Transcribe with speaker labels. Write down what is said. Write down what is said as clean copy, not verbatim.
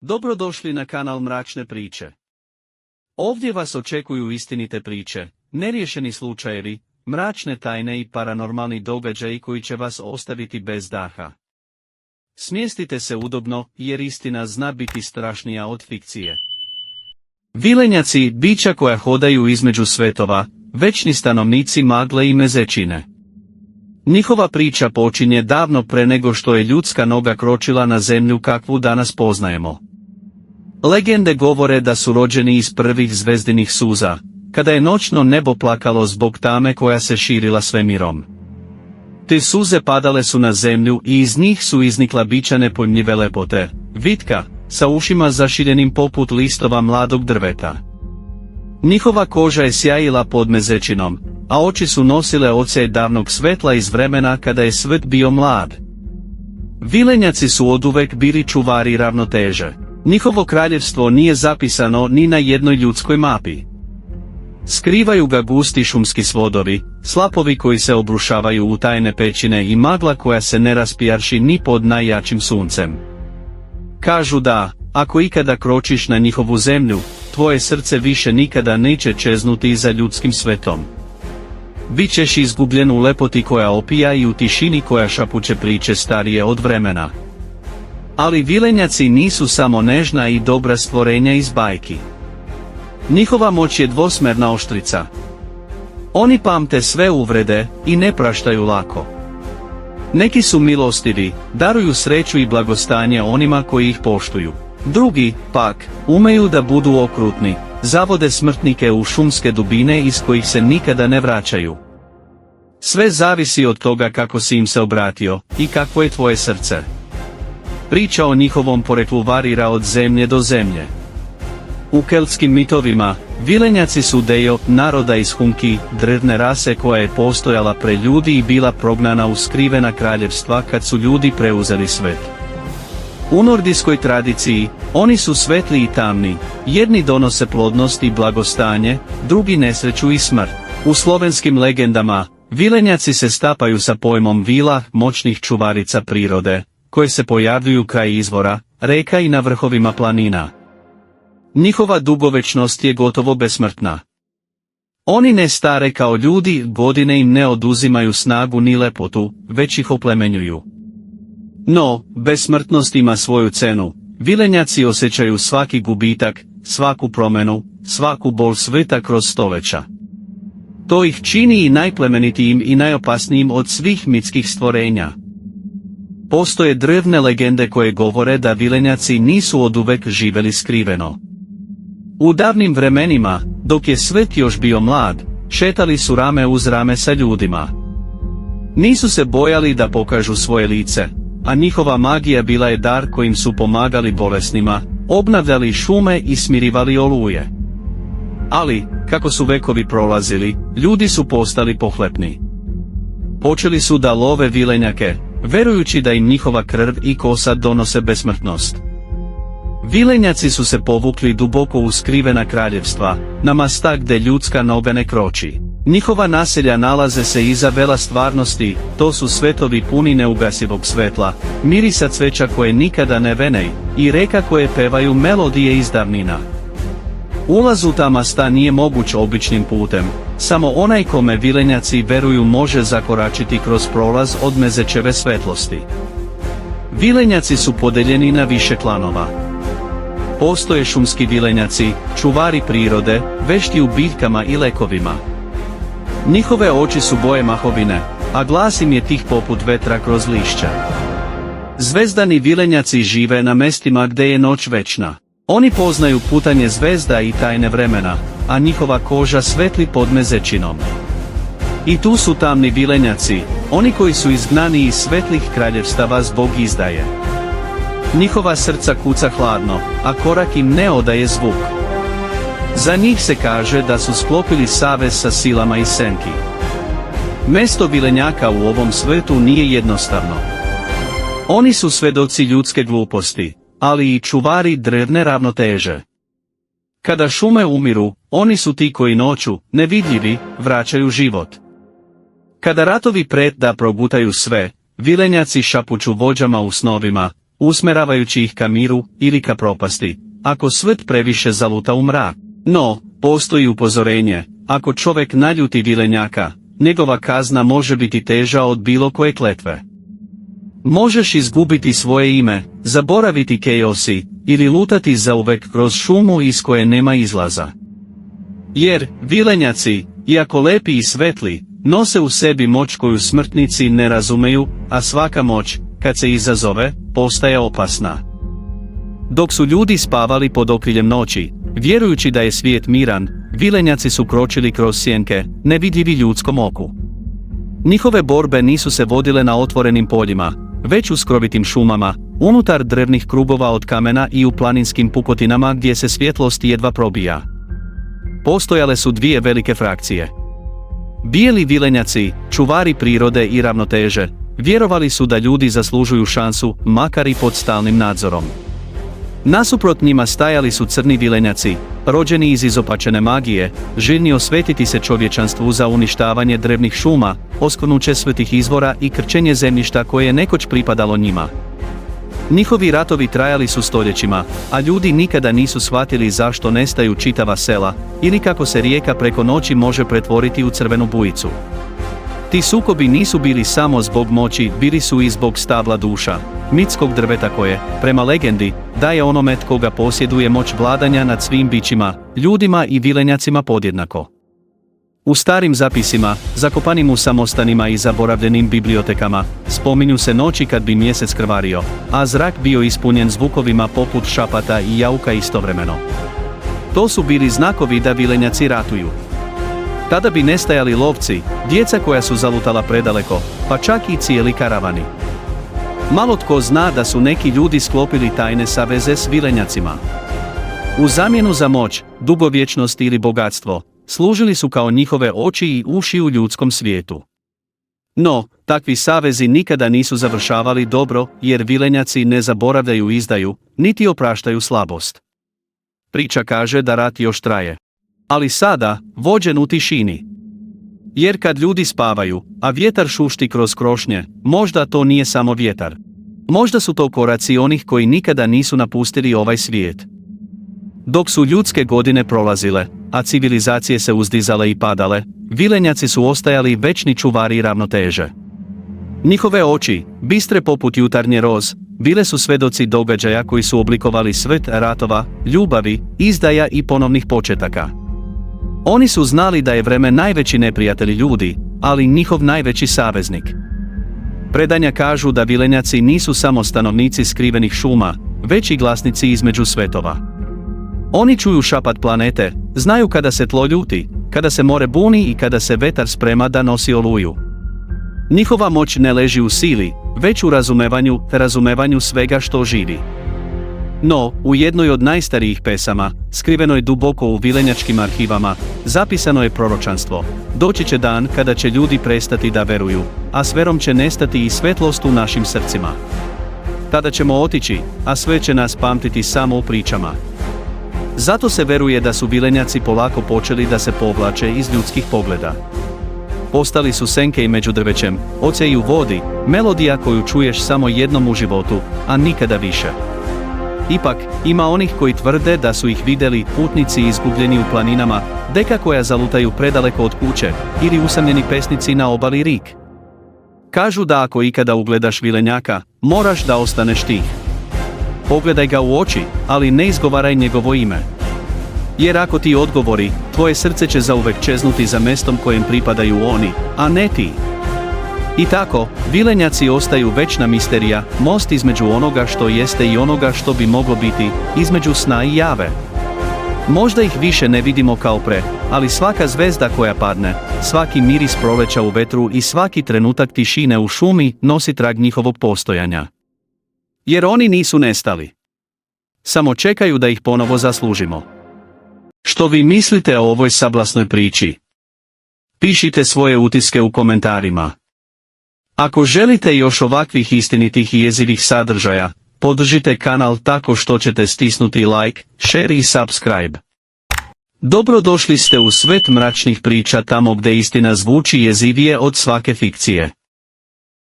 Speaker 1: Dobrodošli na kanal Mračne priče. Ovdje vas očekuju istinite priče, neriješeni slučajevi, mračne tajne i paranormalni događaji koji će vas ostaviti bez daha. Smjestite se udobno, jer istina zna biti strašnija od fikcije. Vilenjaci, bića koja hodaju između svetova, večni stanovnici magle i mezečine. Njihova priča počinje davno pre nego što je ljudska noga kročila na zemlju kakvu danas poznajemo. Legende govore da su rođeni iz prvih zvezdinih suza, kada je noćno nebo plakalo zbog tame koja se širila svemirom. Te suze padale su na zemlju i iz njih su iznikla bića nepojmljive lepote, vitka, sa ušima zašiljenim poput listova mladog drveta. Njihova koža je sjajila pod mezečinom, a oči su nosile odsjaj davnog svetla iz vremena kada je svet bio mlad. Vilenjaci su oduvek bili čuvari ravnoteže. Njihovo kraljevstvo nije zapisano ni na jednoj ljudskoj mapi. Skrivaju ga gusti šumski svodovi, slapovi koji se obrušavaju u tajne pećine i magla koja se ne raspijarši ni pod najjačim suncem. Kažu da, ako ikada kročiš na njihovu zemlju, tvoje srce više nikada neće čeznuti za ljudskim svetom. Bićeš izgubljen u lepoti koja opija i u tišini koja šapuće priče starije od vremena. Ali vilenjaci nisu samo nežna i dobra stvorenja iz bajki. Njihova moć je dvosmerna oštrica. Oni pamte sve uvrede i ne praštaju lako. Neki su milostivi, daruju sreću i blagostanje onima koji ih poštuju. Drugi, pak, umeju da budu okrutni, zavode smrtnike u šumske dubine iz kojih se nikada ne vraćaju. Sve zavisi od toga kako si im se obratio i kakvo je tvoje srce. Priča o njihovom poreklu varira od zemlje do zemlje. U keltskim mitovima, vilenjaci su dio naroda iz Hunki, drvne rase koja je postojala pre ljudi i bila prognana u skrivena kraljevstva kad su ljudi preuzeli svet. U nordijskoj tradiciji, oni su svetli i tamni, jedni donose plodnost i blagostanje, drugi nesreću i smrt. U slovenskim legendama, vilenjaci se stapaju sa pojmom vila, moćnih čuvarica prirode, koje se pojavljuju kraj izvora, reka i na vrhovima planina. Njihova dugovečnost je gotovo besmrtna. Oni ne stare kao ljudi, godine im ne oduzimaju snagu ni lepotu, već ih oplemenjuju. No, besmrtnost ima svoju cenu. Vilenjaci osjećaju svaki gubitak, svaku promjenu, svaku bol sveta kroz stoljeća. To ih čini i najplemenitijim i najopasnijim od svih mitskih stvorenja. Postoje drvne legende koje govore da vilenjaci nisu oduvek živjeli skriveno. U davnim vremenima, dok je svet još bio mlad, šetali su rame uz rame sa ljudima. Nisu se bojali da pokažu svoje lice, a njihova magija bila je dar kojim su pomagali bolesnima, obnavljali šume i smirivali oluje. Ali, kako su vekovi prolazili, ljudi su postali pohlepni. Počeli su da love vilenjake, verujući da im njihova krv i kosa donose besmrtnost. Vilenjaci su se povukli duboko u skrivena kraljevstva, na masta gde ljudska noga ne kroči. Njihova naselja nalaze se iza vela stvarnosti, to su svetovi puni neugasivog svetla, mirisa cveća koje nikada ne venej, i reka koje pevaju melodije iz davnina. Ulaz u ta masta nije moguć običnim putem, samo onaj kome vilenjaci veruju može zakoračiti kroz prolaz od mezečeve svetlosti. Vilenjaci su podeljeni na više klanova. Postoje šumski vilenjaci, čuvari prirode, vešti u biljkama i lekovima. Njihove oči su boje mahovine, a glas im je tih poput vetra kroz lišća. Zvezdani vilenjaci žive na mestima gde je noć večna. Oni poznaju putanje zvezda i tajne vremena, a njihova koža svetli pod mezečinom. I tu su tamni vilenjaci, oni koji su izgnani iz svetlih kraljevstava zbog izdaje. Njihova srca kuca hladno, a korak im ne odaje zvuk. Za njih se kaže da su sklopili savez sa silama iz senki. Mesto vilenjaka u ovom svetu nije jednostavno. Oni su svedoci ljudske gluposti, ali i čuvari drvne ravnoteže. Kada šume umiru, oni su ti koji noću, nevidljivi, vraćaju život. Kada ratovi pred da progutaju sve, vilenjaci šapuću vođama u snovima, usmeravajući ih ka miru ili ka propasti, ako svet previše zaluta u mrak. No, postoji upozorenje, ako čovjek naljuti vilenjaka, njegova kazna može biti teža od bilo koje kletve. Možeš izgubiti svoje ime, zaboraviti keo si, ili lutati zauvek kroz šumu iz koje nema izlaza. Jer, vilenjaci, iako lepi i svetli, nose u sebi moć koju smrtnici ne razumeju, a svaka moć, kad se izazove, postaje opasna. Dok su ljudi spavali pod okriljem noći, vjerujući da je svijet miran, vilenjaci su kročili kroz sjenke, nevidljivi ljudskom oku. Njihove borbe nisu se vodile na otvorenim poljima, već u skrovitim šumama, unutar drvnih krugova od kamena i u planinskim pukotinama gdje se svjetlost jedva probija. Postojale su dvije velike frakcije. Bijeli vilenjaci, čuvari prirode i ravnoteže, vjerovali su da ljudi zaslužuju šansu, makar i pod stalnim nadzorom. Nasuprot njima stajali su crni vilenjaci, rođeni iz izopačene magije, željni osvetiti se čovječanstvu za uništavanje drevnih šuma, oskvrnuće svetih izvora i krčenje zemljišta koje je nekoć pripadalo njima. Njihovi ratovi trajali su stoljećima, a ljudi nikada nisu shvatili zašto nestaju čitava sela, ili kako se rijeka preko noći može pretvoriti u crvenu bujicu. Ti sukobi nisu bili samo zbog moći, bili su i zbog stabla duša, mitskog drveta koje, prema legendi, daje onome tko ga posjeduje moć vladanja nad svim bićima, ljudima i vilenjacima podjednako. U starim zapisima, zakopanim u samostanima i zaboravljenim bibliotekama, spominju se noći kad bi mjesec krvario, a zrak bio ispunjen zvukovima poput šapata i jauka istovremeno. To su bili znakovi da vilenjaci ratuju. Tada bi nestajali lovci, djeca koja su zalutala predaleko, pa čak i cijeli karavani. Malo tko zna da su neki ljudi sklopili tajne saveze s vilenjacima. U zamjenu za moć, dugovječnost ili bogatstvo, služili su kao njihove oči i uši u ljudskom svijetu. No, takvi savezi nikada nisu završavali dobro, jer vilenjaci ne zaboravljaju izdaju, niti opraštaju slabost. Priča kaže da rat još traje. Ali sada, vođen u tišini. Jer kad ljudi spavaju, a vjetar šušti kroz krošnje, možda to nije samo vjetar. Možda su to koraci onih koji nikada nisu napustili ovaj svijet. Dok su ljudske godine prolazile, a civilizacije se uzdizale i padale, vilenjaci su ostajali večni čuvari ravnoteže. Njihove oči, bistre poput jutarnje roz, bile su svedoci događaja koji su oblikovali svet ratova, ljubavi, izdaja i ponovnih početaka. Oni su znali da je vreme najveći neprijatelj ljudi, ali njihov najveći saveznik. Predanja kažu da vilenjaci nisu samo stanovnici skrivenih šuma, već i glasnici između svetova. Oni čuju šapat planete, znaju kada se tlo ljuti, kada se more buni i kada se vetar sprema da nosi oluju. Njihova moć ne leži u sili, već u razumevanju svega što živi. No, u jednoj od najstarijih pesama, skrivenoj duboko u vilenjačkim arhivama, zapisano je proročanstvo: doći će dan kada će ljudi prestati da veruju, a s verom će nestati i svetlost u našim srcima. Tada ćemo otići, a sve će nas pamtiti samo u pričama. Zato se veruje da su vilenjaci polako počeli da se povlače iz ljudskih pogleda. Postali su senke i među drvećem, oce i u vodi, melodija koju čuješ samo jednom u životu, a nikada više. Ipak, ima onih koji tvrde da su ih vidjeli putnici izgubljeni u planinama, deka koja zalutaju predaleko od kuće, ili usamljeni pesnici na obali Rik. Kažu da ako ikada ugledaš vilenjaka, moraš da ostaneš tih. Pogledaj ga u oči, ali ne izgovaraj njegovo ime. Jer ako ti odgovori, tvoje srce će zauvek čeznuti za mestom kojem pripadaju oni, a ne ti. I tako, vilenjaci ostaju večna misterija, most između onoga što jeste i onoga što bi moglo biti, između sna i jave. Možda ih više ne vidimo kao pre, ali svaka zvezda koja padne, svaki miris proleća u vetru i svaki trenutak tišine u šumi nosi trag njihovog postojanja. Jer oni nisu nestali. Samo čekaju da ih ponovo zaslužimo. Što vi mislite o ovoj sablasnoj priči? Pišite svoje utiske u komentarima. Ako želite još ovakvih istinitih i jezivih sadržaja, podržite kanal tako što ćete stisnuti like, share i subscribe. Dobrodošli ste u svet mračnih priča, tamo gdje istina zvuči jezivije od svake fikcije.